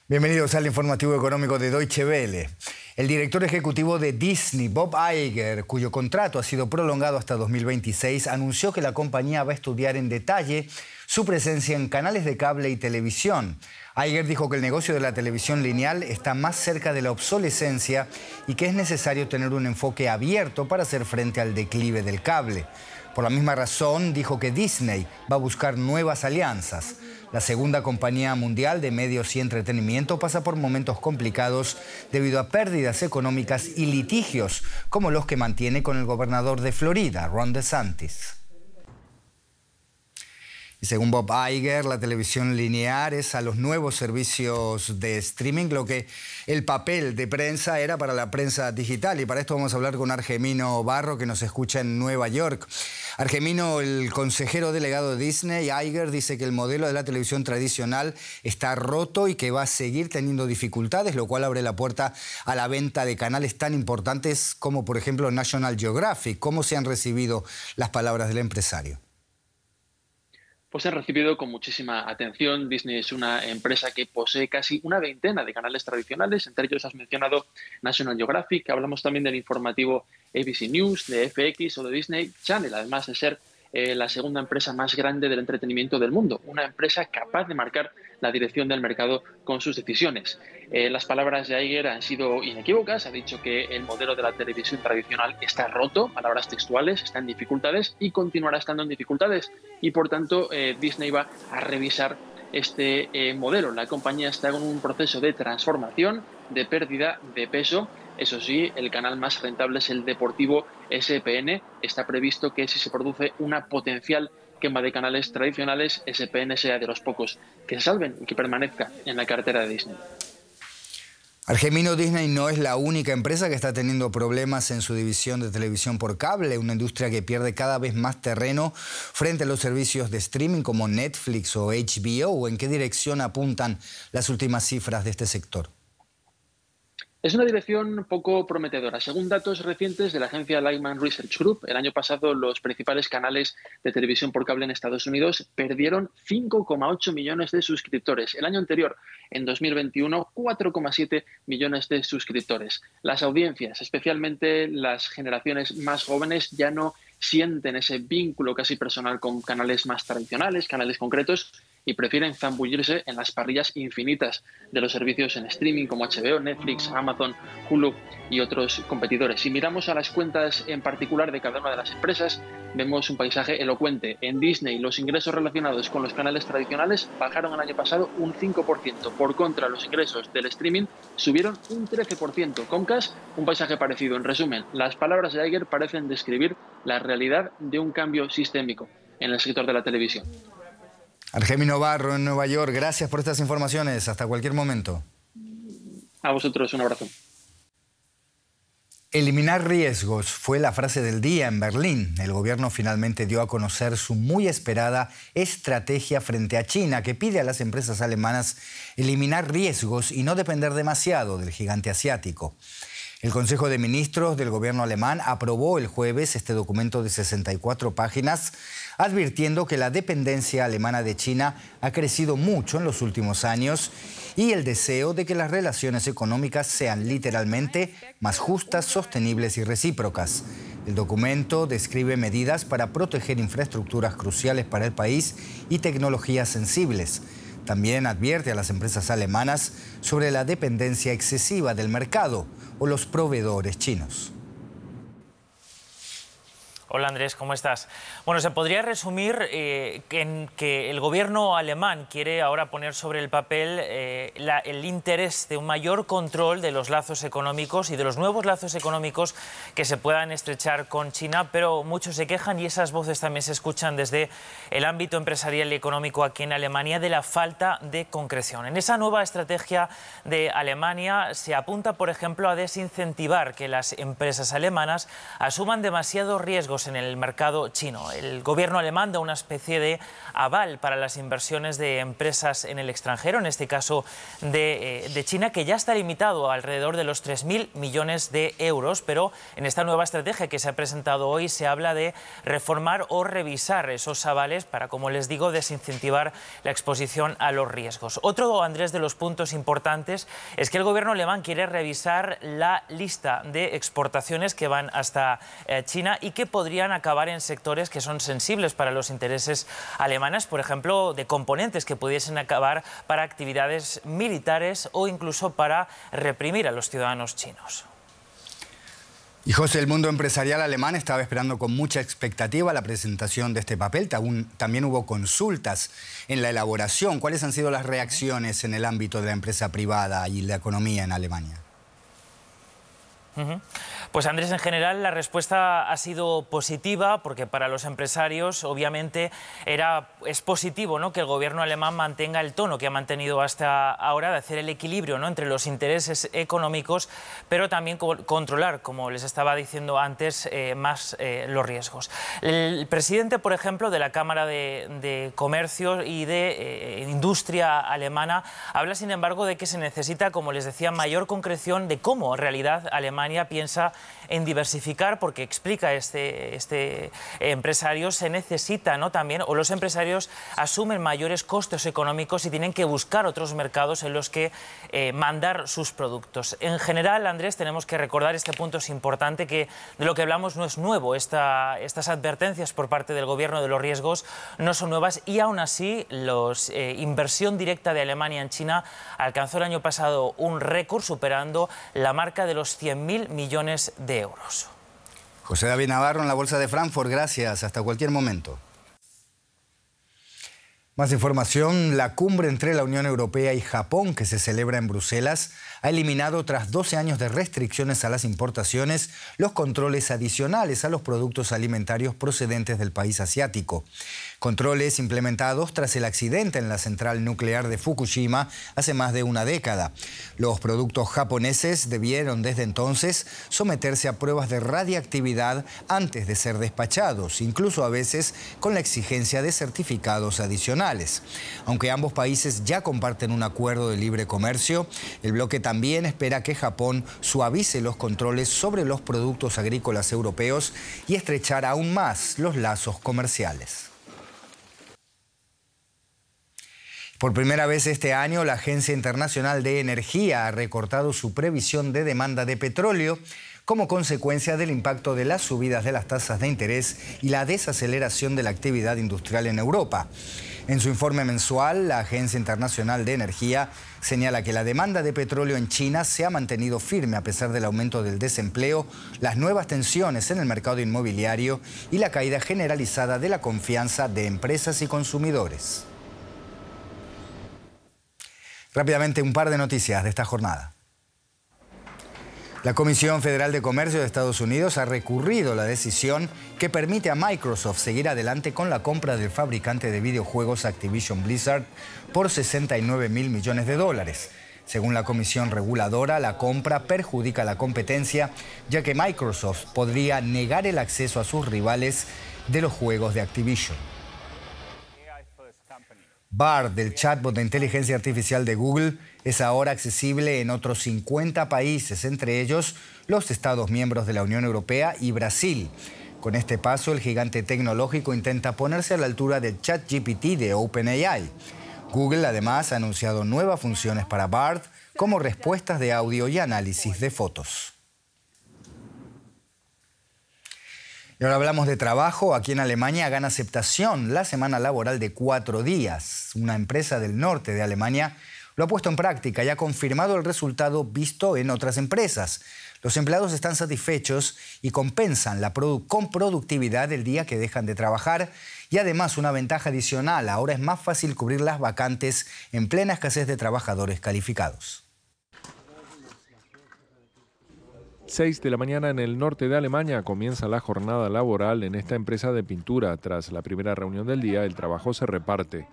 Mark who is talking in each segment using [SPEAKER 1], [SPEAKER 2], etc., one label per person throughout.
[SPEAKER 1] Bienvenidos al informativo económico de Deutsche Welle. El director ejecutivo de Disney, Bob Iger, cuyo contrato ha sido prolongado hasta 2026, anunció que la compañía va a estudiar en detalle su presencia en canales de cable y televisión. Iger dijo que el negocio de la televisión lineal está más cerca de la obsolescencia y que es necesario tener un enfoque abierto para hacer frente al declive del cable. Por la misma razón, dijo que Disney va a buscar nuevas alianzas. La segunda compañía mundial de medios y entretenimiento pasa por momentos complicados debido a pérdidas económicas y litigios, como los que mantiene con el gobernador de Florida, Ron DeSantis. Y según Bob Iger, la televisión lineal es a los nuevos servicios de streaming lo que el papel de prensa era para la prensa digital. Y para esto vamos a hablar con Argemino Barro, que nos escucha en Nueva York. Argemino, el consejero delegado de Disney, Iger, dice que el modelo de la televisión tradicional está roto y que va a seguir teniendo dificultades, lo cual abre la puerta a la venta de canales tan importantes como, por ejemplo, National Geographic. ¿Cómo se han recibido las palabras del empresario?
[SPEAKER 2] Pues se han recibido con muchísima atención. Disney es una empresa que posee casi una veintena de canales tradicionales. Entre ellos has mencionado National Geographic. Hablamos también del informativo ABC News, de FX o de Disney Channel, además de ser la segunda empresa más grande del entretenimiento del mundo. Una empresa capaz de marcar la dirección del mercado con sus decisiones. Las palabras de Iger han sido inequívocas. Ha dicho que el modelo de la televisión tradicional está roto, palabras textuales, está en dificultades y continuará estando en dificultades. Y por tanto, Disney va a revisar este modelo. La compañía está en un proceso de transformación, de pérdida de peso. Eso sí, el canal más rentable es el deportivo ESPN. Está previsto que si se produce una potencial quema de canales tradicionales, ESPN sea de los pocos que se salven y que permanezca en la cartera de Disney.
[SPEAKER 1] Argemino, Disney no es la única empresa que está teniendo problemas en su división de televisión por cable, una industria que pierde cada vez más terreno frente a los servicios de streaming como Netflix o HBO. ¿En qué dirección apuntan las últimas cifras de este sector?
[SPEAKER 2] Es una dirección poco prometedora. Según datos recientes de la agencia Lyman Research Group, el año pasado los principales canales de televisión por cable en Estados Unidos perdieron 5,8 millones de suscriptores. El año anterior, en 2021, 4,7 millones de suscriptores. Las audiencias, especialmente las generaciones más jóvenes, ya no sienten ese vínculo casi personal con canales más tradicionales, canales concretos, y prefieren zambullirse en las parrillas infinitas de los servicios en streaming como HBO, Netflix, Amazon, Hulu y otros competidores. Si miramos a las cuentas en particular de cada una de las empresas, vemos un paisaje elocuente. En Disney, los ingresos relacionados con los canales tradicionales bajaron el año pasado un 5%. Por contra, los ingresos del streaming subieron un 13%. Comcast, un paisaje parecido. En resumen, las palabras de Iger parecen describir la realidad de un cambio sistémico en el sector de la televisión.
[SPEAKER 1] Argemino Barro en Nueva York, gracias por estas informaciones. Hasta cualquier momento.
[SPEAKER 2] A vosotros, un abrazo.
[SPEAKER 1] Eliminar riesgos fue la frase del día en Berlín. El gobierno finalmente dio a conocer su muy esperada estrategia frente a China, que pide a las empresas alemanas eliminar riesgos y no depender demasiado del gigante asiático. El Consejo de Ministros del gobierno alemán aprobó el jueves este documento de 64 páginas, advirtiendo que la dependencia alemana de China ha crecido mucho en los últimos años y el deseo de que las relaciones económicas sean literalmente más justas, sostenibles y recíprocas. El documento describe medidas para proteger infraestructuras cruciales para el país y tecnologías sensibles. También advierte a las empresas alemanas sobre la dependencia excesiva del mercado o los proveedores chinos.
[SPEAKER 3] Hola Andrés, ¿cómo estás? Bueno, se podría resumir en que el gobierno alemán quiere ahora poner sobre el papel el interés de un mayor control de los lazos económicos y de los nuevos lazos económicos que se puedan estrechar con China, pero muchos se quejan y esas voces también se escuchan desde el ámbito empresarial y económico aquí en Alemania de la falta de concreción. En esa nueva estrategia de Alemania se apunta, por ejemplo, a desincentivar que las empresas alemanas asuman demasiados riesgos riesgos en el mercado chino. El gobierno alemán da una especie de aval para las inversiones de empresas en el extranjero, en este caso de China, que ya está limitado a alrededor de los 3.000 millones de euros, pero en esta nueva estrategia que se ha presentado hoy se habla de reformar o revisar esos avales para, como les digo, desincentivar la exposición a los riesgos. Otro, Andrés, de los puntos importantes es que el gobierno alemán quiere revisar la lista de exportaciones que van hasta China y que podrían acabar en sectores que son sensibles para los intereses alemanes, por ejemplo, de componentes que pudiesen acabar para actividades militares o incluso para reprimir a los ciudadanos chinos.
[SPEAKER 1] Y José, el mundo empresarial alemán estaba esperando con mucha expectativa la presentación de este papel. También hubo consultas en la elaboración. ¿Cuáles han sido las reacciones en el ámbito de la empresa privada y la economía en Alemania?
[SPEAKER 3] Pues Andrés, en general la respuesta ha sido positiva, porque para los empresarios obviamente es positivo, ¿no?, que el gobierno alemán mantenga el tono que ha mantenido hasta ahora, de hacer el equilibrio, ¿no?, entre los intereses económicos, pero también controlar, como les estaba diciendo antes, más los riesgos. El presidente, por ejemplo, de la Cámara de Comercio y de Industria alemana habla, sin embargo, de que se necesita, como les decía, mayor concreción de cómo en realidad Alemania piensa en diversificar, porque explica este empresario, se necesita, ¿no?, también, o los empresarios asumen mayores costos económicos y tienen que buscar otros mercados en los que mandar sus productos. En general, Andrés, tenemos que recordar, este punto es importante, que de lo que hablamos no es nuevo. Estas advertencias por parte del gobierno de los riesgos no son nuevas, y aún así la inversión directa de Alemania en China alcanzó el año pasado un récord, superando la marca de los 100.000 millones de euros.
[SPEAKER 1] José David Navarro en la Bolsa de Frankfurt, gracias. Hasta cualquier momento. Más información: la cumbre entre la Unión Europea y Japón, que se celebra en Bruselas, ha eliminado, tras 12 años de restricciones a las importaciones, los controles adicionales a los productos alimentarios procedentes del país asiático. Controles implementados tras el accidente en la central nuclear de Fukushima hace más de una década. Los productos japoneses debieron desde entonces someterse a pruebas de radiactividad antes de ser despachados, incluso a veces con la exigencia de certificados adicionales. Aunque ambos países ya comparten un acuerdo de libre comercio, el bloque también espera que Japón suavice los controles sobre los productos agrícolas europeos y estrechar aún más los lazos comerciales. Por primera vez este año, la Agencia Internacional de Energía ha recortado su previsión de demanda de petróleo como consecuencia del impacto de las subidas de las tasas de interés y la desaceleración de la actividad industrial en Europa. En su informe mensual, la Agencia Internacional de Energía señala que la demanda de petróleo en China se ha mantenido firme a pesar del aumento del desempleo, las nuevas tensiones en el mercado inmobiliario y la caída generalizada de la confianza de empresas y consumidores. Rápidamente, un par de noticias de esta jornada. La Comisión Federal de Comercio de Estados Unidos ha recurrido la decisión que permite a Microsoft seguir adelante con la compra del fabricante de videojuegos Activision Blizzard por $69.000 millones. Según la comisión reguladora, la compra perjudica la competencia, ya que Microsoft podría negar el acceso a sus rivales de los juegos de Activision. Bard, del chatbot de inteligencia artificial de Google, es ahora accesible en otros 50 países, entre ellos los Estados miembros de la Unión Europea y Brasil. Con este paso, el gigante tecnológico intenta ponerse a la altura del ChatGPT de OpenAI. Google además ha anunciado nuevas funciones para Bard, como respuestas de audio y análisis de fotos. Y ahora hablamos de trabajo. Aquí en Alemania gana aceptación la semana laboral de 4 días. Una empresa del norte de Alemania lo ha puesto en práctica y ha confirmado el resultado visto en otras empresas. Los empleados están satisfechos y compensan con productividad el día que dejan de trabajar. Y además, una ventaja adicional: ahora es más fácil cubrir las vacantes en plena escasez de trabajadores calificados.
[SPEAKER 4] 6 de la mañana en el norte de Alemania comienza la jornada laboral en esta empresa de pintura. Tras la primera reunión del día, el trabajo se reparte.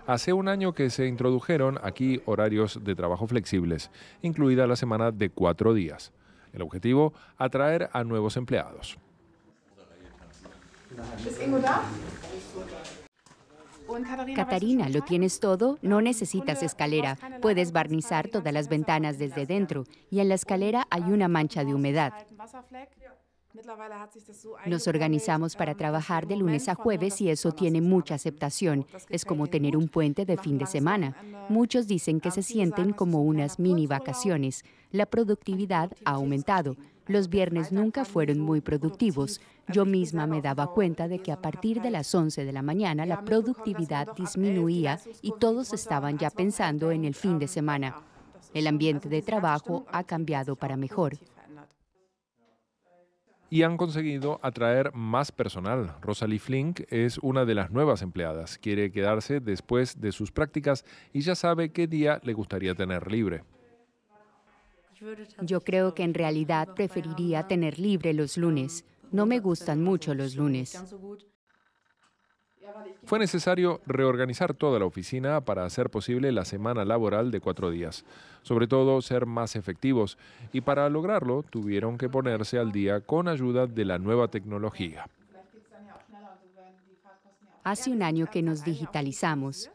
[SPEAKER 4] Hace un año que se introdujeron aquí horarios de trabajo flexibles, incluida la semana de 4 días. El objetivo: atraer a nuevos empleados.
[SPEAKER 5] Catarina, ¿lo tienes todo? No necesitas escalera. Puedes barnizar todas las ventanas desde dentro y en la escalera hay una mancha de humedad. Nos organizamos para trabajar de lunes a jueves y eso tiene mucha aceptación. Es como tener un puente de fin de semana. Muchos dicen que se sienten como unas mini vacaciones. La productividad ha aumentado. Los viernes nunca fueron muy productivos. Yo misma me daba cuenta de que a partir de las 11 de la mañana la productividad disminuía y todos estaban ya pensando en el fin de semana. El ambiente de trabajo ha cambiado para mejor.
[SPEAKER 4] Y han conseguido atraer más personal. Rosalie Flink es una de las nuevas empleadas. Quiere quedarse después de sus prácticas y ya sabe qué día le gustaría tener libre.
[SPEAKER 5] Yo creo que en realidad preferiría tener libre los lunes. No me gustan mucho los lunes.
[SPEAKER 4] Fue necesario reorganizar toda la oficina para hacer posible la semana laboral de 4 días. Sobre todo, ser más efectivos. Y para lograrlo, tuvieron que ponerse al día con ayuda de la nueva tecnología.
[SPEAKER 5] Hace un año que nos digitalizamos.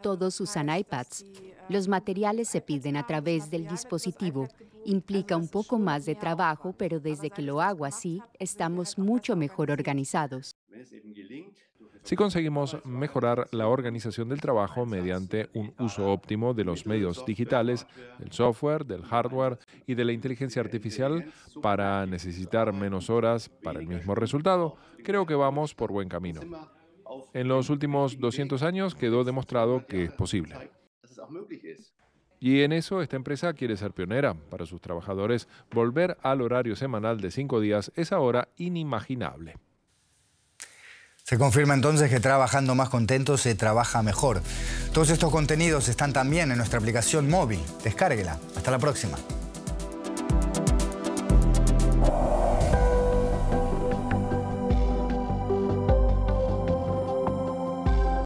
[SPEAKER 5] Todos usan iPads. Los materiales se piden a través del dispositivo. Implica un poco más de trabajo, pero desde que lo hago así, estamos mucho mejor organizados.
[SPEAKER 4] Si conseguimos mejorar la organización del trabajo mediante un uso óptimo de los medios digitales, del software, del hardware y de la inteligencia artificial para necesitar menos horas para el mismo resultado, creo que vamos por buen camino. En los últimos 200 años quedó demostrado que es posible. Y en eso esta empresa quiere ser pionera. Para sus trabajadores, volver al horario semanal de 5 días es ahora inimaginable.
[SPEAKER 1] Se confirma entonces que trabajando más contentos se trabaja mejor. Todos estos contenidos están también en nuestra aplicación móvil. Descárguela. Hasta la próxima.